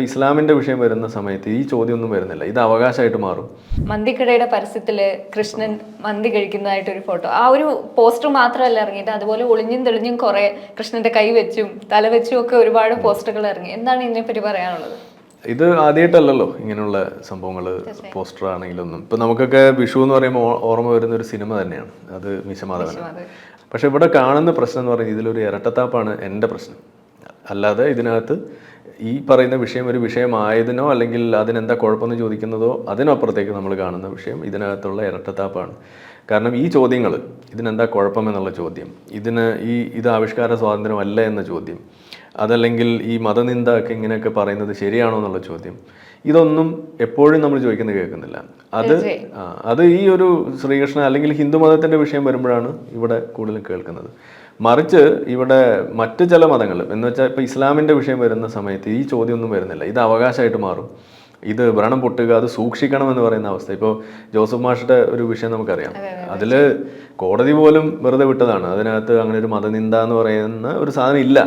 ഇപ്പോൾ ഇസ്ലാമിൻ്റെ വിഷയം വരുന്ന സമയത്ത് ഈ ചോദ്യമൊന്നും വരുന്നില്ല, ഇത് അവകാശമായിട്ട് മാറും. മന്തിക്കടയുടെ പരസ്യത്തില് കൃഷ്ണൻ മന്തി കഴിക്കുന്നതായിട്ടൊരു ഫോട്ടോ, ആ ഒരു പോസ്റ്റർ മാത്രമല്ല ഇറങ്ങിയിട്ട്, അതുപോലെ ഒളിഞ്ഞും തെളിഞ്ഞും കുറെ കൃഷ്ണന്റെ കൈ വെച്ചും തല വെച്ചും ഒക്കെ ഒരുപാട് പോസ്റ്ററുകൾ ഇറങ്ങി. എന്താണ് ഇതിനെപ്പറ്റി പറയാനുള്ളത്? ഇത് ആദ്യമായിട്ടല്ലല്ലോ ഇങ്ങനെയുള്ള സംഭവങ്ങൾ, പോസ്റ്റർ ആണെങ്കിലൊന്നും. ഇപ്പം നമുക്കൊക്കെ വിഷു എന്ന് പറയുമ്പോൾ ഓർമ്മ വരുന്ന ഒരു സിനിമ തന്നെയാണ്, അത് മീശമാധവനാണ്. പക്ഷെ ഇവിടെ കാണുന്ന പ്രശ്നം എന്ന് പറയുന്നത് ഇതിലൊരു ഇരട്ടത്താപ്പാണ് എൻ്റെ പ്രശ്നം. അല്ലാതെ ഇതിനകത്ത് ഈ പറയുന്ന വിഷയം ഒരു വിഷയമായതിനോ അല്ലെങ്കിൽ അതിനെന്താ കുഴപ്പമെന്ന് ചോദിക്കുന്നതോ അതിനപ്പുറത്തേക്ക് നമ്മൾ കാണുന്ന വിഷയം ഇതിനകത്തുള്ള ഇരട്ടത്താപ്പാണ്. കാരണം ഈ ചോദ്യങ്ങൾ, ഇതിനെന്താ കുഴപ്പമെന്നുള്ള ചോദ്യം, ഇത് ആവിഷ്കാര സ്വാതന്ത്ര്യമല്ല എന്ന ചോദ്യം, അതല്ലെങ്കിൽ ഈ മതനിന്ദ ഒക്കെ ഇങ്ങനെയൊക്കെ പറയുന്നത് ശരിയാണോ എന്നുള്ള ചോദ്യം, ഇതൊന്നും എപ്പോഴും നമ്മൾ ചോദിക്കുന്നത് കേൾക്കുന്നില്ല. അത് ഈ ഒരു ശ്രീകൃഷ്ണ അല്ലെങ്കിൽ ഹിന്ദു മതത്തിൻ്റെ വിഷയം വരുമ്പോഴാണ് ഇവിടെ കൂടുതലും കേൾക്കുന്നത്. മറിച്ച് ഇവിടെ മറ്റ് ചില മതങ്ങൾ എന്ന് വെച്ചാൽ ഇപ്പോൾ ഇസ്ലാമിൻ്റെ വിഷയം വരുന്ന സമയത്ത് ഈ ചോദ്യമൊന്നും വരുന്നില്ല, ഇത് അവകാശമായിട്ട് മാറും. ഇത് വ്രണം പൊട്ടുക, അത് സൂക്ഷിക്കണം എന്ന് പറയുന്ന അവസ്ഥ. ഇപ്പോൾ ജോസഫ് മാഷിന്റെ ഒരു വിഷയം നമുക്കറിയാം, അതിൽ കോടതി പോലും വെറുതെ വിട്ടതാണ്. അതിനകത്ത് അങ്ങനെ ഒരു മതനിന്ദ എന്ന് പറയുന്ന ഒരു സാധനം ഇല്ല.